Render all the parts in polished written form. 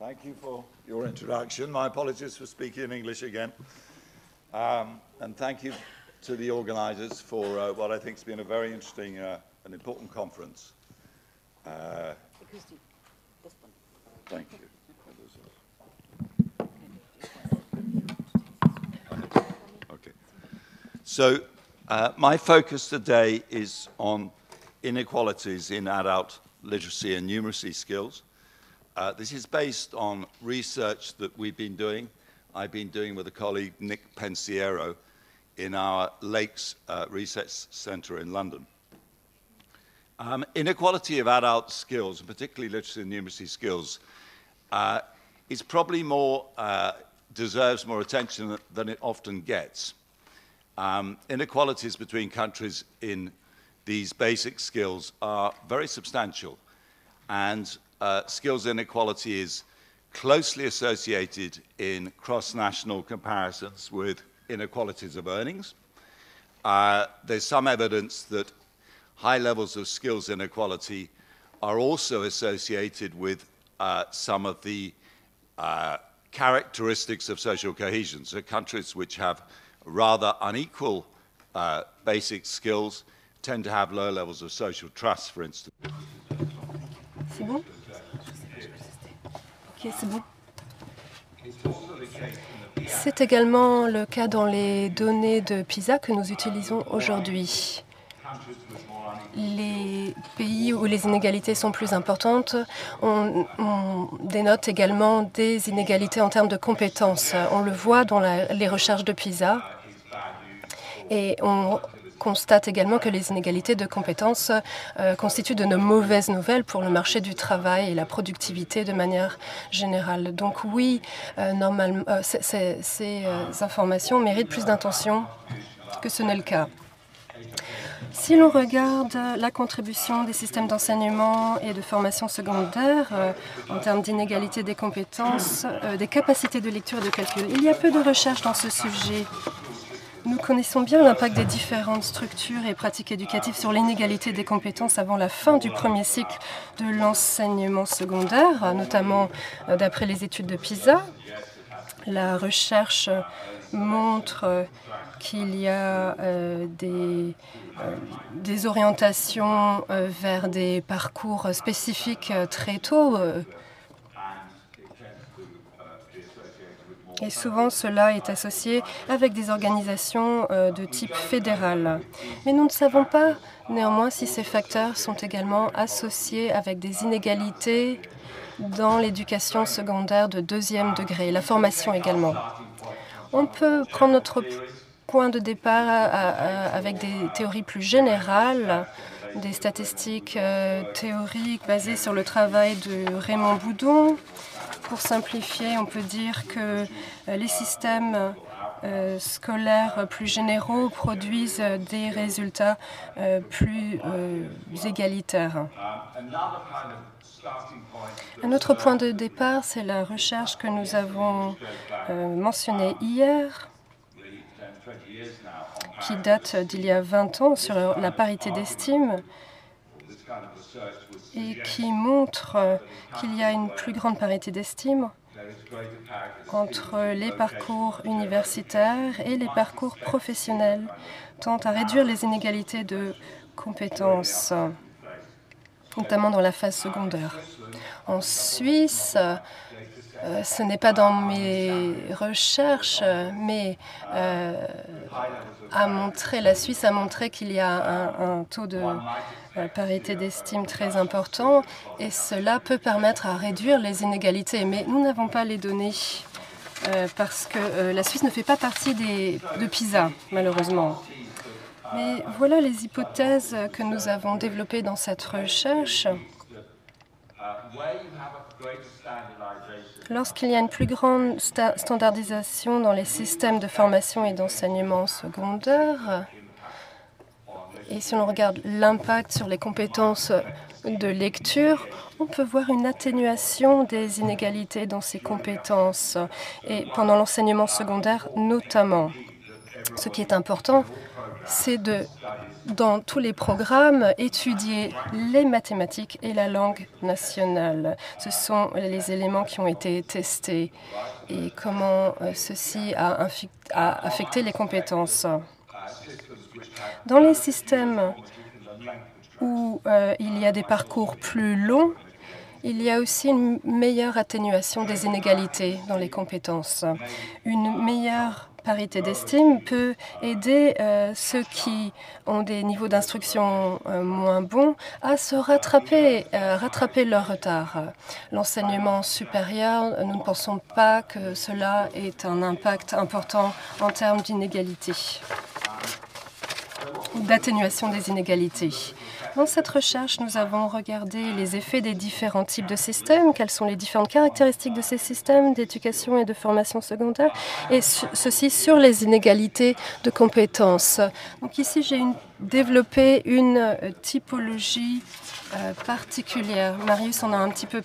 Thank you for your introduction. My apologies for speaking in English again. And thank you to the organisers for what I think has been a very interesting and important conference. Thank you. Okay. So my focus today is on inequalities in adult literacy and numeracy skills. This is based on research that we've been doing. I've been doing with a colleague, Nick Pensiero, in our Lakes Research Centre in London. Inequality of adult skills, and particularly literacy and numeracy skills, is probably more, deserves more attention than it often gets. Inequalities between countries in these basic skills are very substantial, and skills inequality is closely associated in cross-national comparisons with inequalities of earnings. There's some evidence that high levels of skills inequality are also associated with some of the characteristics of social cohesion. So countries which have rather unequal basic skills tend to have low levels of social trust, for instance. C'est bon? Ok, c'est bon. C'est également le cas dans les données de PISA que nous utilisons aujourd'hui. Les pays où les inégalités sont plus importantes, on dénote également des inégalités en termes de compétences. On le voit dans les recherches de PISA et on constate également que les inégalités de compétences constituent de mauvaises nouvelles pour le marché du travail et la productivité de manière générale. Donc oui, normalement, ces informations méritent plus d'attention que ce n'est le cas. Si l'on regarde la contribution des systèmes d'enseignement et de formation secondaire en termes d'inégalité des compétences, des capacités de lecture et de calcul, il y a peu de recherches dans ce sujet. Nous connaissons bien l'impact des différentes structures et pratiques éducatives sur l'inégalité des compétences avant la fin du premier cycle de l'enseignement secondaire, notamment d'après les études de PISA. La recherche montre qu'il y a des orientations vers des parcours spécifiques très tôt. Et souvent, cela est associé avec des organisations de type fédéral. Mais nous ne savons pas néanmoins si ces facteurs sont également associés avec des inégalités dans l'éducation secondaire de deuxième degré, la formation également. On peut prendre notre point de départ avec des théories plus générales, des statistiques théoriques basées sur le travail de Raymond Boudon. Pour simplifier, on peut dire que les systèmes scolaires plus généraux produisent des résultats plus égalitaires. Un autre point de départ, c'est la recherche que nous avons mentionnée hier, qui date d'il y a 20 ans sur la parité d'estime et qui montre qu'il y a une plus grande parité d'estime entre les parcours universitaires et les parcours professionnels, tend à réduire les inégalités de compétences, notamment dans la phase secondaire. En Suisse, ce n'est pas dans mes recherches, mais la Suisse a montré qu'il y a un taux de parité d'estime très important et cela peut permettre à réduire les inégalités. Mais nous n'avons pas les données parce que la Suisse ne fait pas partie de PISA, malheureusement. Mais voilà les hypothèses que nous avons développées dans cette recherche. Lorsqu'il y a une plus grande standardisation dans les systèmes de formation et d'enseignement secondaire, et si on regarde l'impact sur les compétences de lecture, on peut voir une atténuation des inégalités dans ces compétences, et pendant l'enseignement secondaire notamment. Ce qui est important, c'est de dans tous les programmes, étudier les mathématiques et la langue nationale. Ce sont les éléments qui ont été testés et comment ceci a affecté les compétences. Dans les systèmes où il y a des parcours plus longs, il y a aussi une meilleure atténuation des inégalités dans les compétences. Une meilleure parité d'estime peut aider ceux qui ont des niveaux d'instruction moins bons à se rattraper leur retard. L'enseignement supérieur, nous ne pensons pas que cela ait un impact important en termes d'inégalité, d'atténuation des inégalités. Dans cette recherche, nous avons regardé les effets des différents types de systèmes, quelles sont les différentes caractéristiques de ces systèmes d'éducation et de formation secondaire, et ceci sur les inégalités de compétences. Donc ici, j'ai développé une typologie particulière. Marius en a un petit peu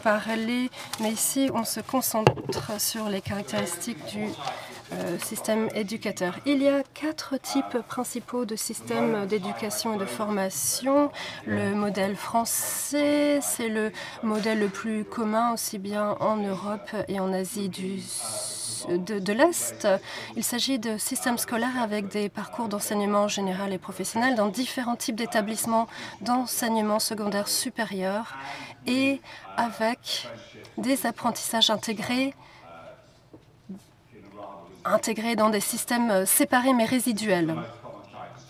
parlé, mais ici, on se concentre sur les caractéristiques du système éducateur. Il y a 4 types principaux de systèmes d'éducation et de formation. Le modèle français, c'est le modèle le plus commun aussi bien en Europe et en Asie de l'Est. Il s'agit de systèmes scolaires avec des parcours d'enseignement général et professionnel dans différents types d'établissements d'enseignement secondaire supérieur et avec des apprentissages intégrés dans des systèmes séparés mais résiduels.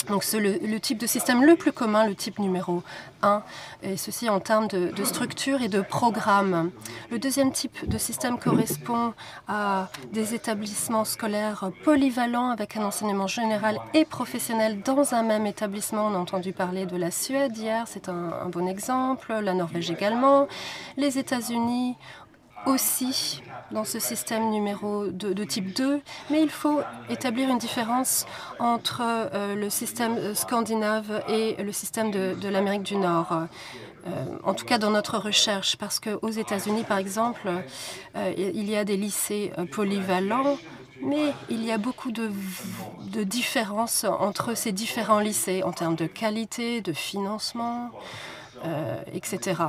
Donc c'est le type de système le plus commun, le type numéro 1, et ceci en termes de structure et de programme. Le deuxième type de système correspond à des établissements scolaires polyvalents avec un enseignement général et professionnel dans un même établissement. On a entendu parler de la Suède hier, c'est un bon exemple, la Norvège également, les États-Unis aussi dans ce système numéro de type 2, mais il faut établir une différence entre le système scandinave et le système de l'Amérique du Nord. En tout cas dans notre recherche, parce qu'aux États-Unis, par exemple, il y a des lycées polyvalents, mais il y a beaucoup de différences entre ces différents lycées en termes de qualité, de financement, etc.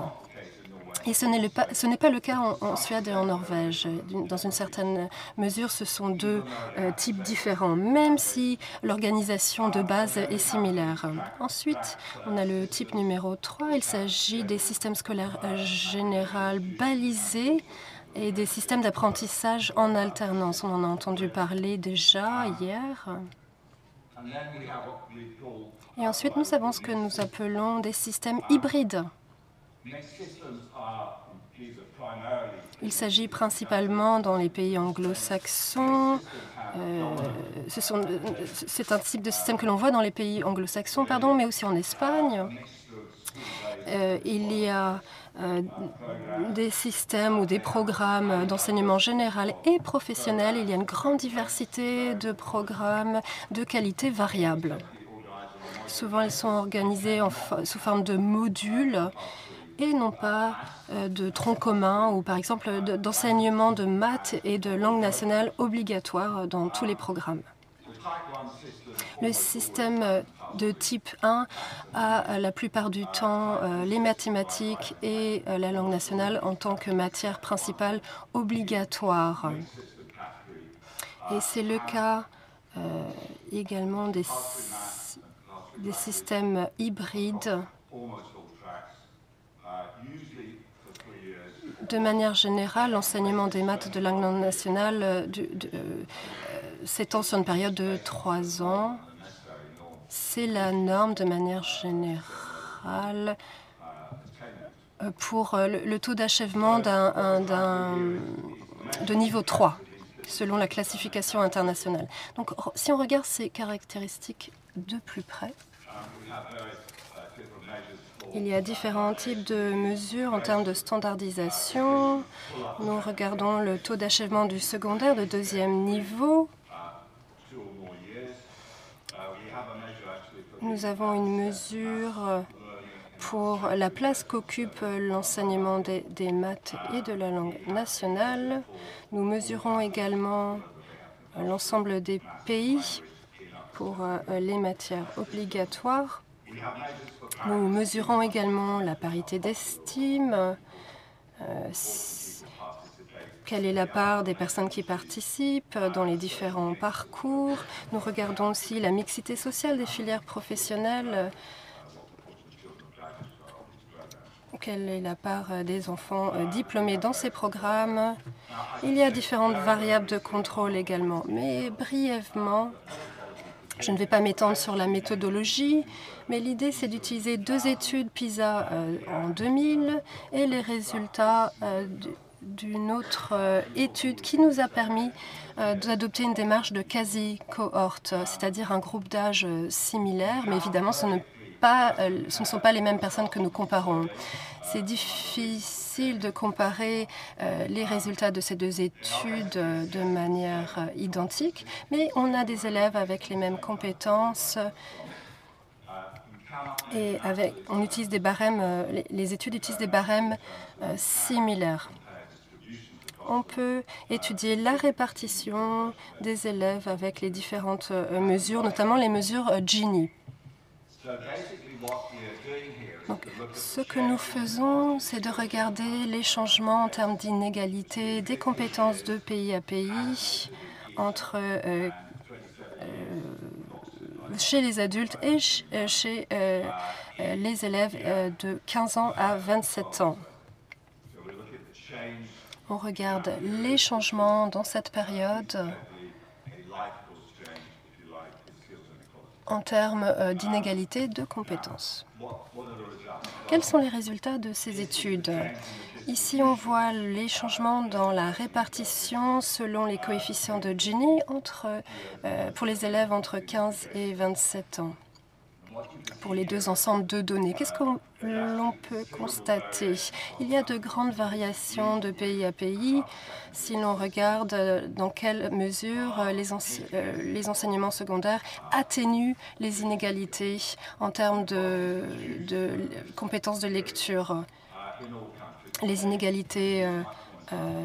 Et ce n'est pas le cas en Suède et en Norvège. Dans une certaine mesure, ce sont deux types différents, même si l'organisation de base est similaire. Ensuite, on a le type numéro 3. Il s'agit des systèmes scolaires généraux balisés et des systèmes d'apprentissage en alternance. On en a entendu parler déjà hier. Et ensuite, nous avons ce que nous appelons des systèmes hybrides. Il s'agit principalement dans les pays anglo-saxons. C'est un type de système que l'on voit dans les pays anglo-saxons, mais aussi en Espagne. Il y a des systèmes ou des programmes d'enseignement général et professionnel. Il y a une grande diversité de programmes de qualité variable. Souvent, ils sont organisés sous forme de modules et non pas de tronc commun ou par exemple d'enseignement de maths et de langue nationale obligatoire dans tous les programmes. Le système de type 1 a la plupart du temps les mathématiques et la langue nationale en tant que matière principale obligatoire. Et c'est le cas également des systèmes hybrides. De manière générale, l'enseignement des maths de langue non nationale s'étend sur une période de 3 ans. C'est la norme de manière générale pour le taux d'achèvement de niveau 3, selon la classification internationale. Donc, si on regarde ces caractéristiques de plus près, il y a différents types de mesures en termes de standardisation. Nous regardons le taux d'achèvement du secondaire de 2e niveau. Nous avons une mesure pour la place qu'occupe l'enseignement des maths et de la langue nationale. Nous mesurons également l'ensemble des pays pour les matières obligatoires. Nous mesurons également la parité d'estime, quelle est la part des personnes qui participent dans les différents parcours. Nous regardons aussi la mixité sociale des filières professionnelles. Quelle est la part des enfants diplômés dans ces programmes? Il y a différentes variables de contrôle également. Mais brièvement, je ne vais pas m'étendre sur la méthodologie, mais l'idée, c'est d'utiliser 2 études PISA en 2000 et les résultats d'une autre étude qui nous a permis d'adopter une démarche de quasi-cohorte, c'est-à-dire un groupe d'âge similaire, mais évidemment, ce ne sont pas les mêmes personnes que nous comparons. C'est difficile de comparer les résultats de ces 2 études de manière identique, mais on a des élèves avec les mêmes compétences et on utilise des barèmes, les études utilisent des barèmes similaires. On peut étudier la répartition des élèves avec les différentes mesures, notamment les mesures Gini. Donc, ce que nous faisons, c'est de regarder les changements en termes d'inégalité des compétences de pays à pays entre chez les adultes et chez les élèves de 15 ans à 27 ans. On regarde les changements dans cette période en termes d'inégalité de compétences. Quels sont les résultats de ces études? Ici, on voit les changements dans la répartition selon les coefficients de Gini pour les élèves entre 15 et 27 ans. Pour les 2 ensembles de données, qu'est-ce que l'on peut constater? Il y a de grandes variations de pays à pays. Si l'on regarde dans quelle mesure les enseignements secondaires atténuent les inégalités en termes de compétences de lecture. Les inégalités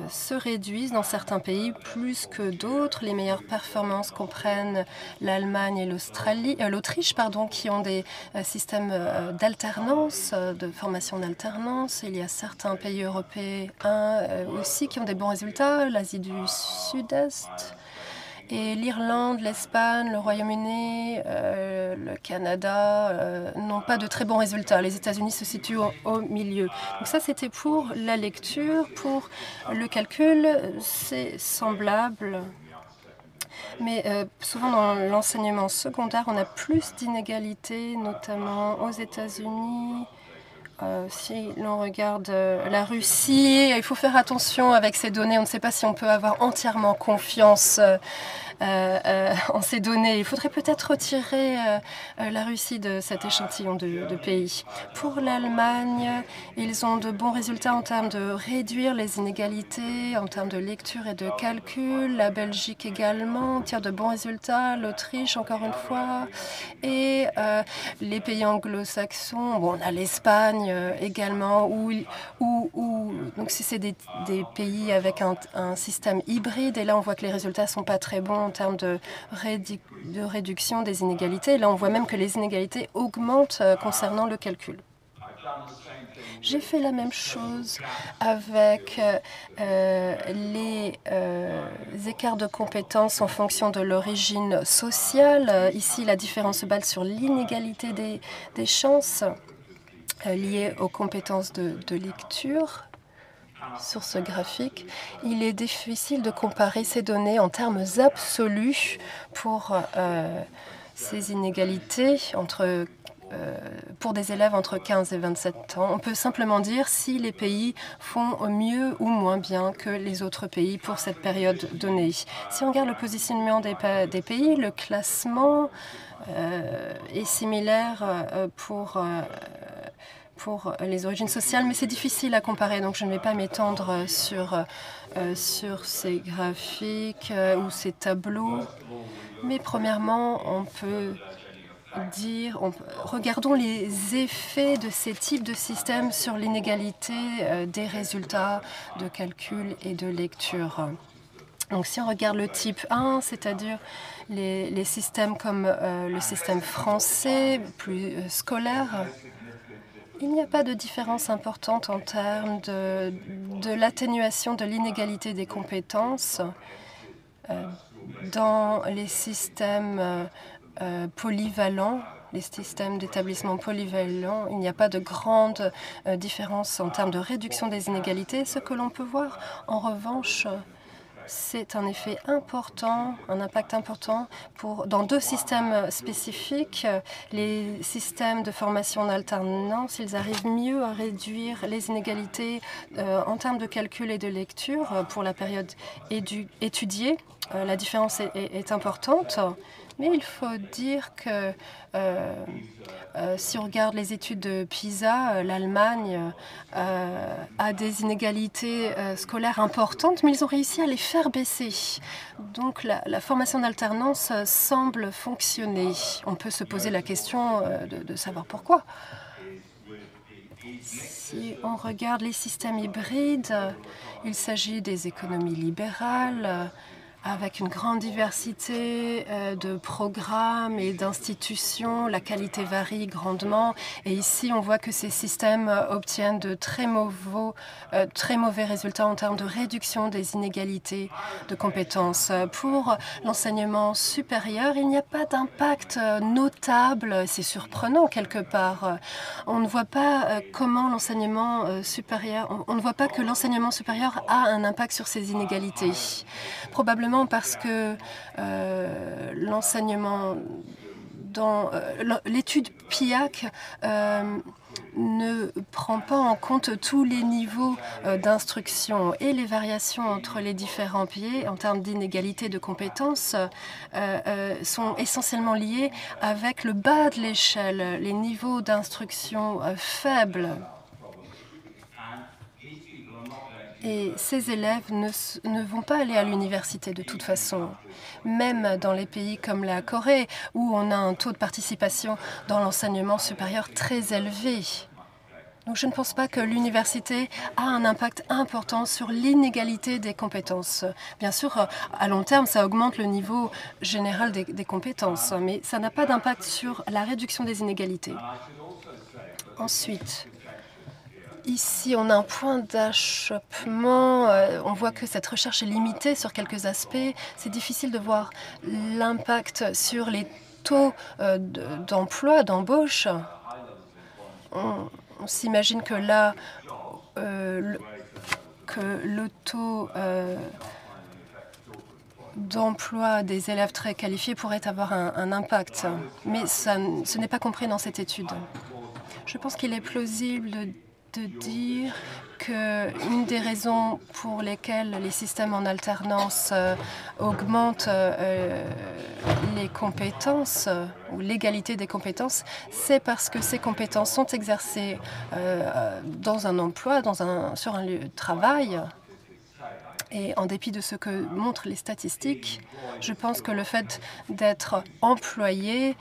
se réduisent dans certains pays plus que d'autres. Les meilleures performances comprennent l'Allemagne et l'Autriche, qui ont des systèmes d'alternance, de formation en alternance. Il y a certains pays européens aussi qui ont des bons résultats, l'Asie du Sud-Est. Et l'Irlande, l'Espagne, le Royaume-Uni, le Canada n'ont pas de très bons résultats. Les États-Unis se situent au milieu. Donc ça, c'était pour la lecture. Pour le calcul, c'est semblable. Mais souvent, dans l'enseignement secondaire, on a plus d'inégalités, notamment aux États-Unis. Si l'on regarde la Russie, il faut faire attention avec ces données. On ne sait pas si on peut avoir entièrement confiance en ces données. Il faudrait peut-être retirer la Russie de cet échantillon de pays. Pour l'Allemagne, ils ont de bons résultats en termes de réduire les inégalités, en termes de lecture et de calcul. La Belgique également tire de bons résultats. L'Autriche, encore une fois. Et les pays anglo-saxons, bon, on a l'Espagne également, donc c'est des pays avec un système hybride. Et là, on voit que les résultats ne sont pas très bons en termes de réduction des inégalités. Et là, on voit même que les inégalités augmentent concernant le calcul. J'ai fait la même chose avec les écarts de compétences en fonction de l'origine sociale. Ici, la différence se base sur l'inégalité des chances liées aux compétences de lecture. Sur ce graphique, il est difficile de comparer ces données en termes absolus pour ces inégalités pour des élèves entre 15 et 27 ans. On peut simplement dire si les pays font mieux ou moins bien que les autres pays pour cette période donnée. Si on regarde le positionnement des pays, le classement est similaire pour les origines sociales, mais c'est difficile à comparer, donc je ne vais pas m'étendre sur ces graphiques ou ces tableaux. Mais premièrement, on peut dire, regardons les effets de ces types de systèmes sur l'inégalité des résultats de calcul et de lecture. Donc si on regarde le type 1, c'est-à-dire les systèmes comme le système français, plus scolaire, il n'y a pas de différence importante en termes de l'atténuation de l'inégalité des compétences dans les systèmes polyvalents. Les systèmes d'établissement polyvalents, il n'y a pas de grande différence en termes de réduction des inégalités. Ce que l'on peut voir, en revanche, c'est un effet important, un impact important dans deux systèmes spécifiques. Les systèmes de formation en alternance, ils arrivent mieux à réduire les inégalités en termes de calcul et de lecture pour la période étudiée. La différence est importante. Mais il faut dire que si on regarde les études de PISA, l'Allemagne a des inégalités scolaires importantes, mais ils ont réussi à les faire baisser. Donc la formation d'alternance semble fonctionner. On peut se poser la question de savoir pourquoi. Si on regarde les systèmes hybrides, il s'agit des économies libérales, avec une grande diversité de programmes et d'institutions. La qualité varie grandement. Et ici, on voit que ces systèmes obtiennent de très mauvais résultats en termes de réduction des inégalités de compétences. Pour l'enseignement supérieur, il n'y a pas d'impact notable. C'est surprenant quelque part. On ne voit pas comment l'enseignement supérieur... On ne voit pas que l'enseignement supérieur a un impact sur ces inégalités. Probablement parce que l'enseignement dans l'étude PIAC ne prend pas en compte tous les niveaux d'instruction et les variations entre les différents pays en termes d'inégalité de compétences sont essentiellement liées avec le bas de l'échelle, les niveaux d'instruction faibles. Et ces élèves ne vont pas aller à l'université de toute façon. Même dans les pays comme la Corée, où on a un taux de participation dans l'enseignement supérieur très élevé. Donc je ne pense pas que l'université a un impact important sur l'inégalité des compétences. Bien sûr, à long terme, ça augmente le niveau général des compétences, mais ça n'a pas d'impact sur la réduction des inégalités. Ensuite, ici, on a un point d'achoppement. On voit que cette recherche est limitée sur quelques aspects. C'est difficile de voir l'impact sur les taux d'emploi, d'embauche. On s'imagine que là, que le taux d'emploi des élèves très qualifiés pourrait avoir un impact. Mais ce n'est pas compris dans cette étude. Je pense qu'il est plausible de dire qu'une des raisons pour lesquelles les systèmes en alternance augmentent les compétences ou l'égalité des compétences, c'est parce que ces compétences sont exercées dans un emploi, sur un lieu de travail. Et en dépit de ce que montrent les statistiques, je pense que le fait d'être employé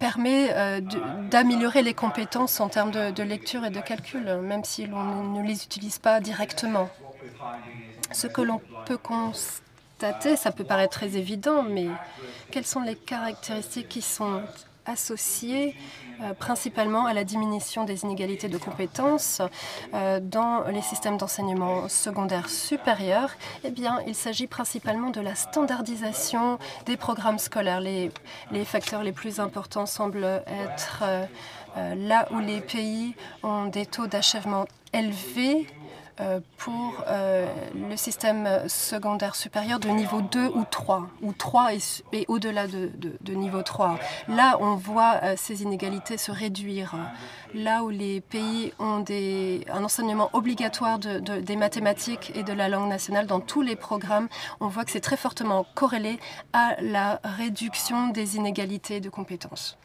permet d'améliorer les compétences en termes de lecture et de calcul, même si l'on ne les utilise pas directement. Ce que l'on peut constater, ça peut paraître très évident, mais quelles sont les caractéristiques qui sont associées principalement à la diminution des inégalités de compétences dans les systèmes d'enseignement secondaire supérieur? Eh bien, il s'agit principalement de la standardisation des programmes scolaires. Les facteurs les plus importants semblent être là où les pays ont des taux d'achèvement élevés pour le système secondaire supérieur de niveau 2 ou 3, ou 3 et au-delà de niveau 3. Là, on voit ces inégalités se réduire. Là où les pays ont un enseignement obligatoire des mathématiques et de la langue nationale dans tous les programmes, on voit que c'est très fortement corrélé à la réduction des inégalités de compétences.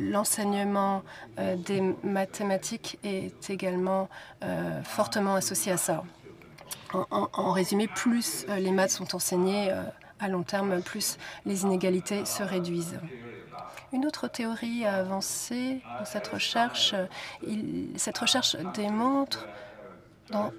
L'enseignement des mathématiques est également fortement associé à ça. En résumé, plus les maths sont enseignées à long terme, plus les inégalités se réduisent. Une autre théorie avancée dans cette recherche démontre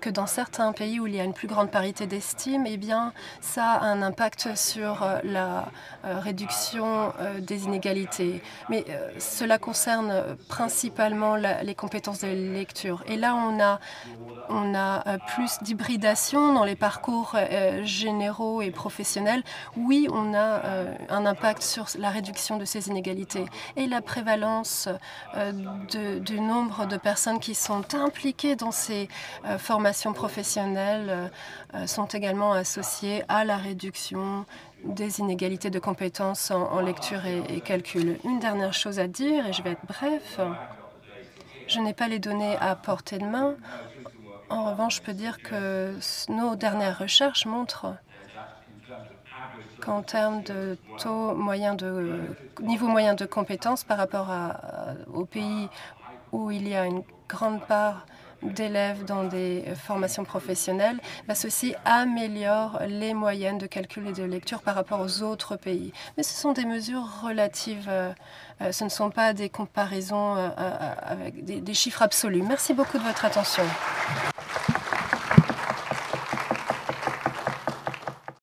que dans certains pays où il y a une plus grande parité d'estime, eh bien, ça a un impact sur la réduction des inégalités. Mais cela concerne principalement les compétences de lecture. Et là, on a plus d'hybridation dans les parcours généraux et professionnels. Oui, on a un impact sur la réduction de ces inégalités. Et la prévalence du nombre de personnes qui sont impliquées dans ces formations professionnelles sont également associées à la réduction des inégalités de compétences en lecture et calcul. Une dernière chose à dire, et je vais être bref. Je n'ai pas les données à portée de main. En revanche, je peux dire que nos dernières recherches montrent qu'en termes de niveau moyen de compétences par rapport aux pays où il y a une grande part d'élèves dans des formations professionnelles, ceci améliore les moyennes de calcul et de lecture par rapport aux autres pays. Mais ce sont des mesures relatives, ce ne sont pas des comparaisons avec des chiffres absolus. Merci beaucoup de votre attention.